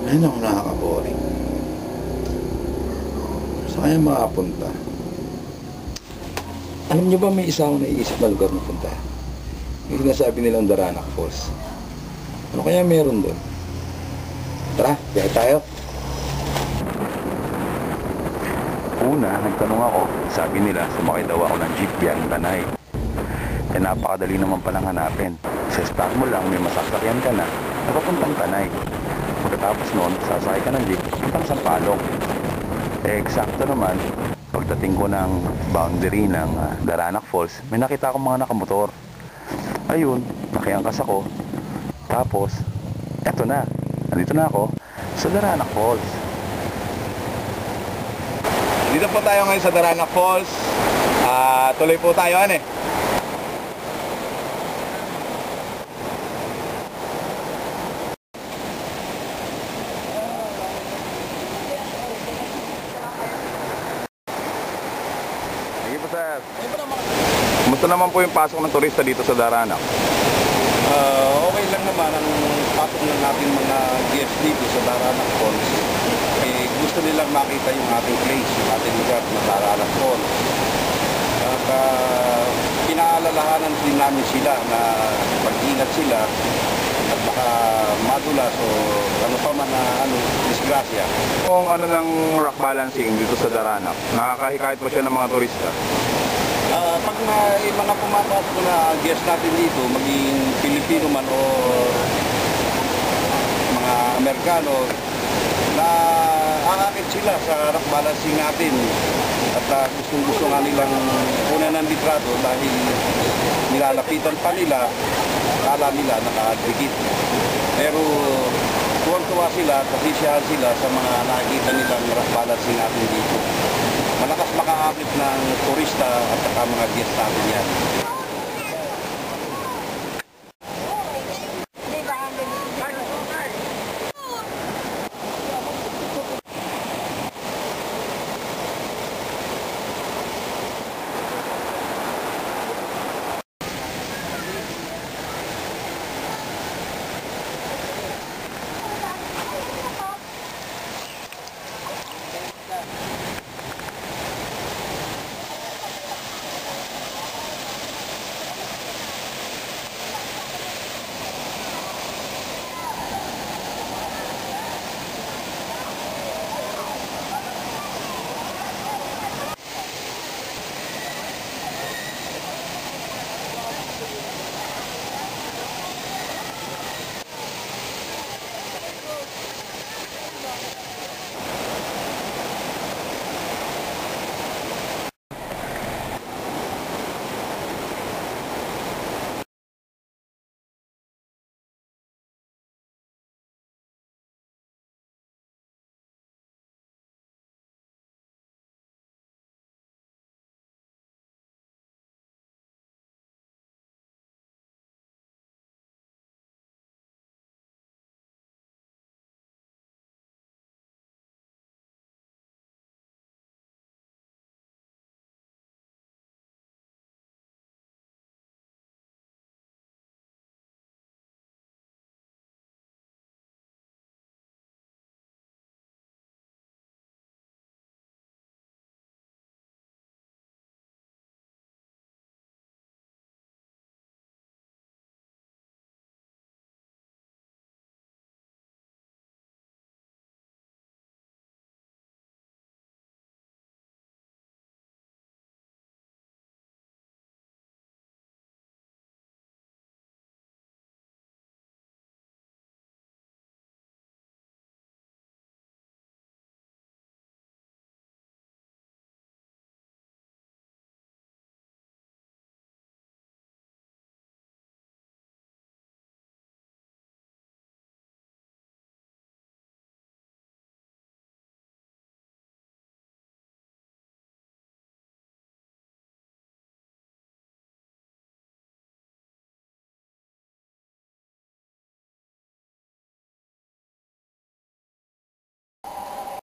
Ayun ako, nakaka-boring. Saan kaya makapunta? Alam niyo ba, may isa akong naiisip na lugar na punta? Yung sinasabi nilang Daranac Falls. Ano kaya meron doon? Tara, biyahe tayo. Una, nagtanong ako. Sabi nila, sumakay daw ako ng jeep biyaheng Tanay. Eh, napakadali naman palang hanapin. Sa start mo lang, may masasakyan ka na, napapuntang Tanay. Pagkatapos noon, sasakay ka ng jeep, puntang Sampaloc. Eh, eksakto naman, pagdating ko ng boundary ng Daranac Falls, may nakita akong mga nakamotor. Ayun, nakiangkas ako. Tapos, eto na. Nandito na ako sa Daranac Falls. Dito po tayo ngayon sa Daranac Falls. Tuloy po tayo, ane. Sige po, sir. Kumusta naman po yung pasok ng turista dito sa Daranac? Okay lang naman ang pasok ng ating mga guests dito sa Daranac Falls. Gusto nilang makita yung ating place, yung ating lugar na Daranac Falls. At pinaalalahanan din namin sila na pag-ingat sila at baka madulas o ano pa man na disgrasya. Kung ano ng rock balancing dito sa Daranac, nakakahikayat po siya ng mga turista. Pag may mga pumapasok na guest natin dito, maging Pilipino man o mga Amerikano, na aakit sila sa rock balancing natin at gustong-gusto nga nilang una ng litrato dahil nilalapitan pa nila, kala nila nakadikit. Pero tuwang-tuwa sila, pasisyahan sila sa mga nakikita nilang rock balancing natin dito. Malakas makaakit ng turista at saka mga guest natin yan.